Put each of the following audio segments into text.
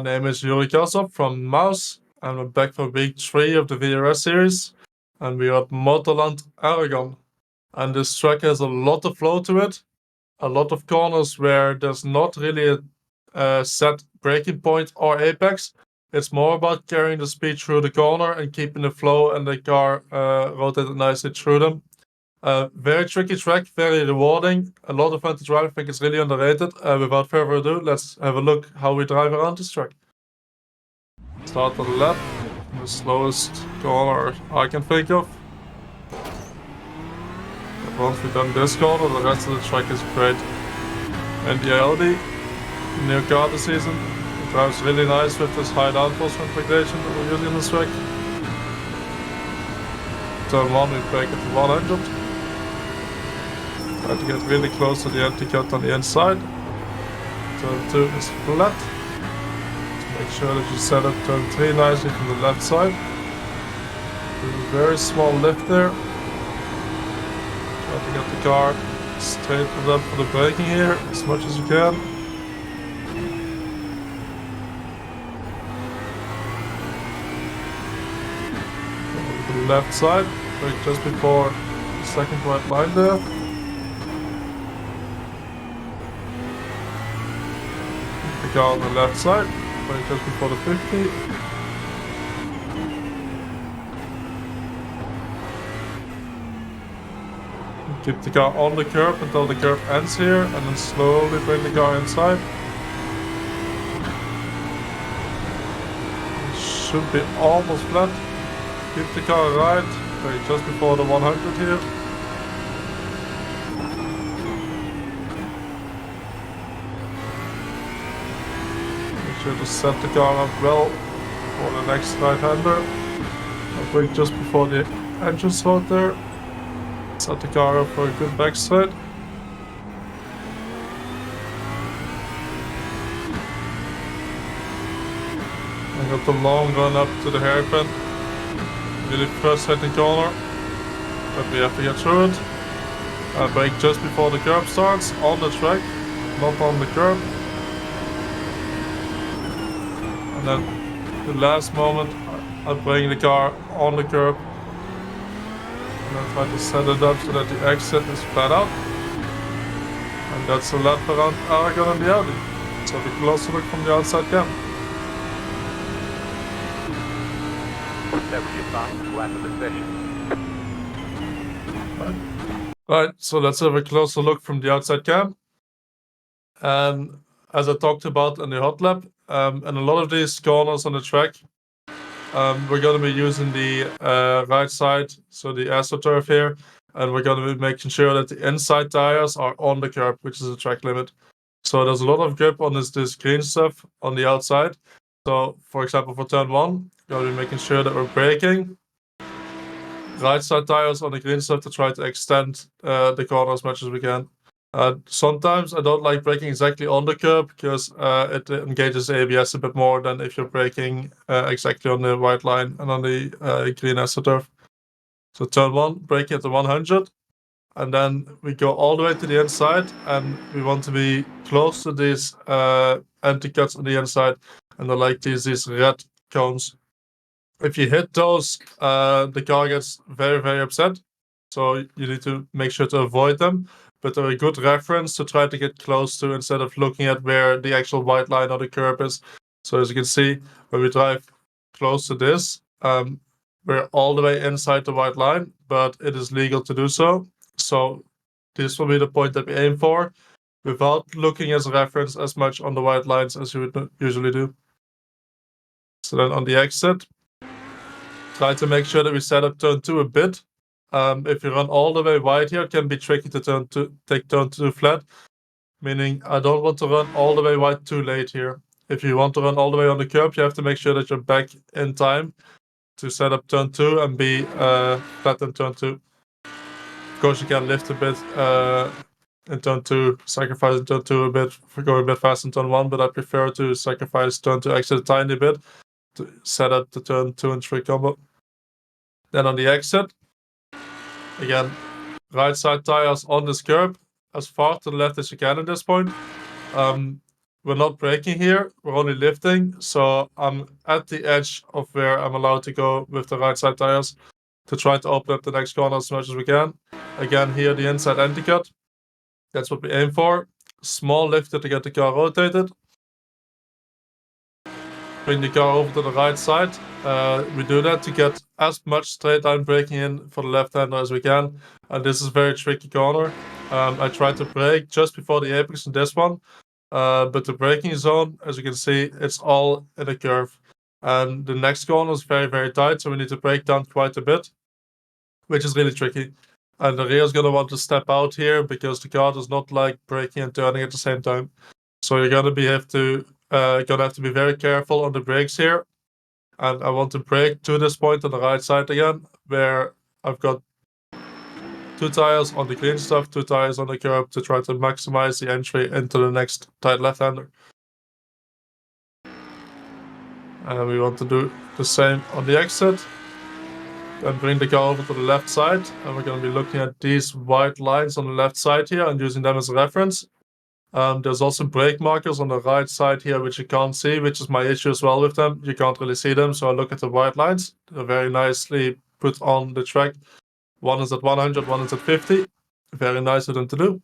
name is Yuri from Mouse, and we're back for week 3 of the VRS series, and we are at Motorland Aragon. And this track has a lot of flow to it, a lot of corners where there's not really a set braking point or apex. It's more about carrying the speed through the corner and keeping the flow and the car rotated nicely through them. Very tricky track, very rewarding, a lot of fun to drive. I think it's really underrated. Without further ado, let's have a look how we drive around this track. Start on the left, the slowest corner I can think of. But once we've done this corner, the rest of the track is great. And the Audi, new car this season, it drives really nice with this high downforce configuration that we're using in this track. Turn 1, we brake at 100. Try to get really close to the empty cut on the inside. Turn 2 is flat. Make sure that you set up turn 3 nicely from the left side. There's a very small lift there. Try to get the car straightened up for the braking here as much as you can. Over to the left side, brake just before the second white line there. The car on the left side. Just before the 50. Keep the car on the curb until the curb ends here, and then slowly bring the car inside. It should be almost flat. Keep the car right, just before the 100 here. To set the car up well for the next right-hander. I'll brake just before the entrance slot there. Set the car up for a good backside. I got the long run up to the hairpin. Really frustrating corner, but we have to get through it. I brake just before the curb starts, on the track, not on the curb. And then the last moment, I bring the car on the curb and then try to set it up so that the exit is flat out. And that's a lap around Aragon and the Audi. So the closer look from the outside cam. That was your fastest lap of the session. Right, so let's have a closer look from the outside cam. And as I talked about in the Hotlap, and a lot of these corners on the track, we're going to be using the right side, so the AstroTurf here, and we're going to be making sure that the inside tires are on the curb, which is the track limit. So there's a lot of grip on this green stuff on the outside. So for example, for turn 1, we're going to be making sure that we're braking right side tires on the green stuff to try to extend the corner as much as we can. Sometimes I don't like braking exactly on the curb because it engages ABS a bit more than if you're braking exactly on the white line and on the green AstroTurf. So turn 1, brake at the 100, and then we go all the way to the inside, and we want to be close to these empty cuts on the inside, and they're like these red cones. If you hit those, the car gets very, very upset. So you need to make sure to avoid them. But they're a good reference to try to get close to instead of looking at where the actual white line or the curb is. So as you can see, when we drive close to this, we're all the way inside the white line, but it is legal to do so. So this will be the point that we aim for, without looking as a reference as much on the white lines as you would usually do. So then on the exit, try to make sure that we set up turn 2 a bit. If you run all the way wide here, it can be tricky to take turn 2 flat, meaning I don't want to run all the way wide too late here. If you want to run all the way on the curb, you have to make sure that you're back in time to set up turn 2 and be flat in turn 2. Of course, you can lift a bit in turn 2, sacrifice in turn 2 a bit for going a bit fast in turn 1, but I prefer to sacrifice turn 2 exit a tiny bit to set up the turn 2 and 3 combo. Then on the exit, again, right side tires on this curb as far to the left as you can at this point. we're not braking here, we're only lifting, so I'm at the edge of where I'm allowed to go with the right side tires to try to open up the next corner as much as we can. Again, here the inside anti-cut. That's what we aim for. Small lifter to get the car rotated. Bring the car over to the right side. We do that to get as much straight line braking in for the left-hander as we can. And this is a very tricky corner. I tried to brake just before the apex in this one. But the braking zone, as you can see, it's all in a curve. And the next corner is very, very tight, so we need to brake down quite a bit, which is really tricky. And the rear is going to want to step out here because the car does not like braking and turning at the same time. So you're going to have to be very careful on the brakes here. And I want to brake to this point on the right side again, where I've got 2 tires on the green stuff, 2 tires on the curb to try to maximize the entry into the next tight left-hander. And we want to do the same on the exit. Then bring the car over to the left side, and we're going to be looking at these white lines on the left side here and using them as a reference. There's also brake markers on the right side here, which you can't see, which is my issue as well with them. You can't really see them, so I look at the white lines. They're very nicely put on the track. One is at 100, one is at 50. Very nice of them to do.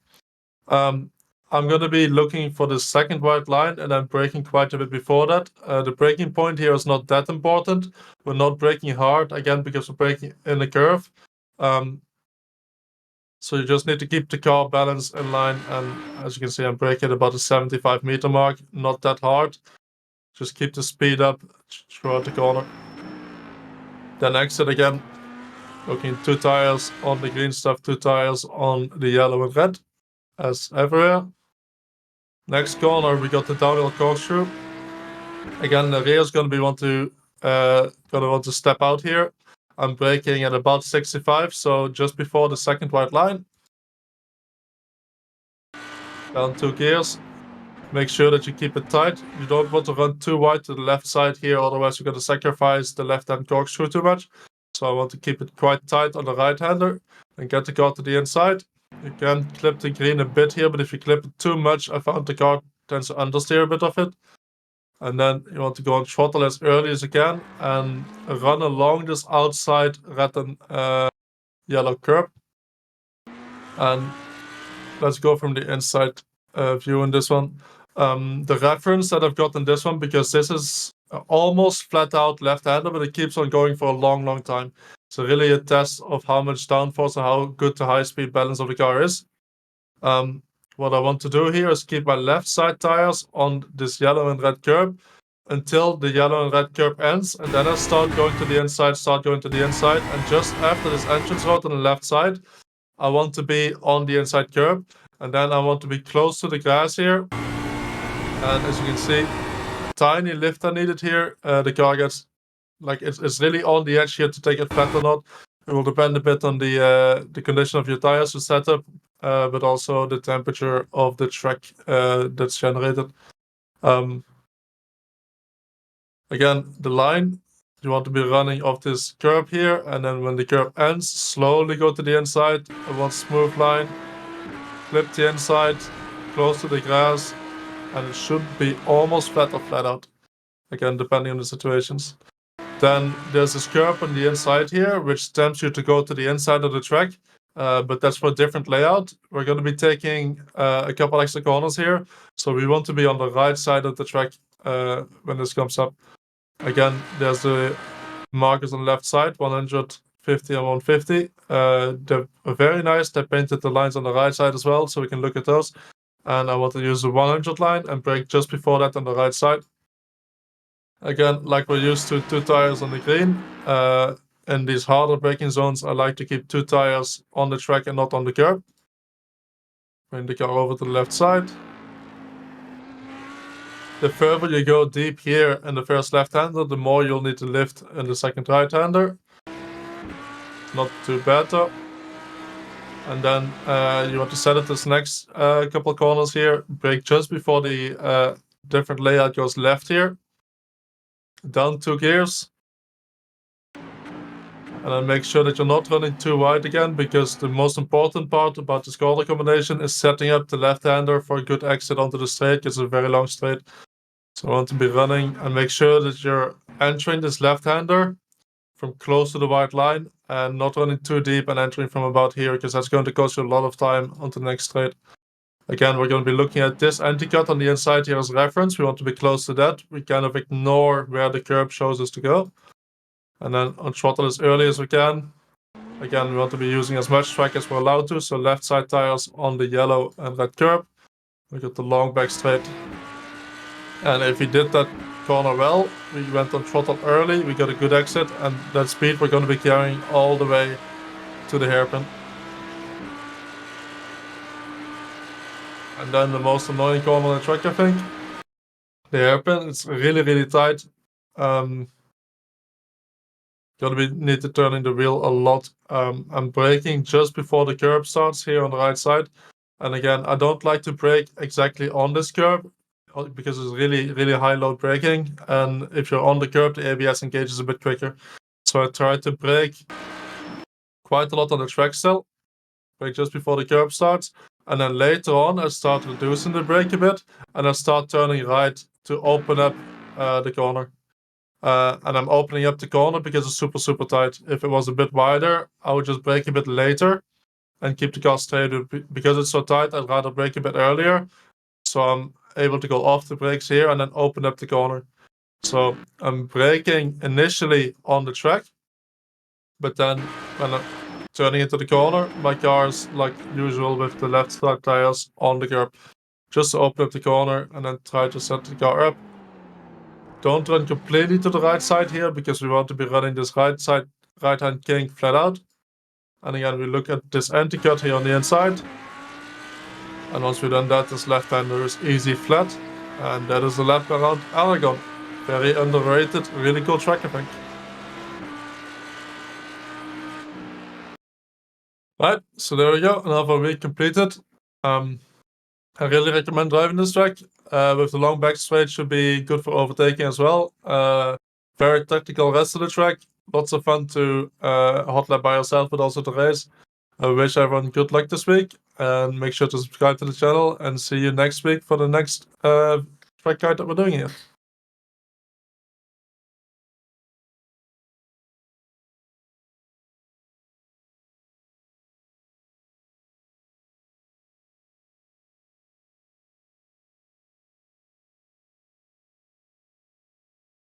I'm going to be looking for the second white line and I'm braking quite a bit before that. The braking point here is not that important. We're not braking hard, again, because we're braking in a curve. So you just need to keep the car balanced in line. And as you can see, I'm braking at about the 75 meter mark. Not that hard. Just keep the speed up throughout the corner. Then exit again. Looking 2 tires on the green stuff, 2 tires on the yellow and red, as everywhere. Next corner, we got the downhill corkscrew. Again, the rear is going to want to step out here. I'm braking at about 65, so just before the second white line. Down 2 gears. Make sure that you keep it tight. You don't want to run too wide to the left side here, otherwise you're going to sacrifice the left-hand corkscrew too much. So I want to keep it quite tight on the right-hander and get the car to the inside. You can clip the green a bit here, but if you clip it too much, I found the car tends to understeer a bit of it. And then you want to go on throttle as early as you can and run along this outside red and yellow curb. And let's go from the inside view in this one. The reference that I've got in this one, because this is almost flat out left-hander, but it keeps on going for a long, long time. So really a test of how much downforce and how good the high-speed balance of the car is. What I want to do here is keep my left side tires on this yellow and red curb until the yellow and red curb ends, and then I start going to the inside, and just after this entrance road on the left side, I want to be on the inside curb, and then I want to be close to the grass here. And as you can see, tiny lift I needed here. The car gets, like, it's really on the edge here to take it flat or not. It will depend a bit on the condition of your tires, the setup, but also the temperature of the track that's generated. Again, the line, you want to be running off this curb here, and then when the curb ends, slowly go to the inside. I want smooth line, clip the inside, close to the grass, and it should be almost flat or flat out. Again, depending on the situations. Then there's this curb on the inside here, which tempts you to go to the inside of the track, but that's for a different layout. We're going to be taking a couple extra corners here, so we want to be on the right side of the track when this comes up. Again, there's the markers on the left side, 150 and 150. They're very nice. They painted the lines on the right side as well, so we can look at those. And I want to use the 100 line and brake just before that on the right side. Again, like we're used to, 2 tires on the green. In these harder braking zones, I like to keep 2 tires on the track and not on the curb. Bring the car over to the left side. The further you go deep here in the first left-hander, the more you'll need to lift in the second right-hander. Not too bad though. And then you want to set it this next couple corners here. Brake just before the different layout goes left here. Down 2 gears. And then make sure that you're not running too wide again, because the most important part about this corner combination is setting up the left-hander for a good exit onto the straight, because it's a very long straight. So I want to be running and make sure that you're entering this left-hander from close to the white line and not running too deep and entering from about here, because that's going to cost you a lot of time onto the next straight. Again, we're going to be looking at this anti-cut on the inside here as reference. We want to be close to that. We kind of ignore where the curb shows us to go. And then on throttle as early as we can. Again, we want to be using as much track as we're allowed to. So left side tires on the yellow and red curb. We got the long back straight. And if we did that corner well, we went on throttle early, we got a good exit, and that speed we're going to be carrying all the way to the hairpin. And then the most annoying corner on the track, I think. The hairpin, it's really, really tight. Need to turn in the wheel a lot. I'm braking just before the curb starts here on the right side. And again, I don't like to brake exactly on this curb, because it's really, really high load braking. And if you're on the curb, the ABS engages a bit quicker. So I try to brake quite a lot on the track still. Brake just before the curb starts. And then later on, I start reducing the brake a bit. And I start turning right to open up the corner. And I'm opening up the corner because it's super, super tight. If it was a bit wider, I would just brake a bit later and keep the car straight. Because it's so tight, I'd rather brake a bit earlier. So I'm able to go off the brakes here and then open up the corner. So I'm braking initially on the track, but then when I'm turning into the corner, my car is like usual with the left side tires on the curb. Just to open up the corner and then try to set the car up. Don't run completely to the right side here, because we want to be running this right-hand kink flat out. And again, we look at this anti-cut here on the inside. And once we've done that, this left-hander is easy flat. And that is the lap around Aragon. Very underrated, really cool track, I think. Right, so there we go, another week completed. I really recommend driving this track. With the long back straight, should be good for overtaking as well. Very technical rest of the track. Lots of fun to Hotlap by yourself, but also to race. I wish everyone good luck this week, and make sure to subscribe to the channel, and see you next week for the next track guide that we're doing here.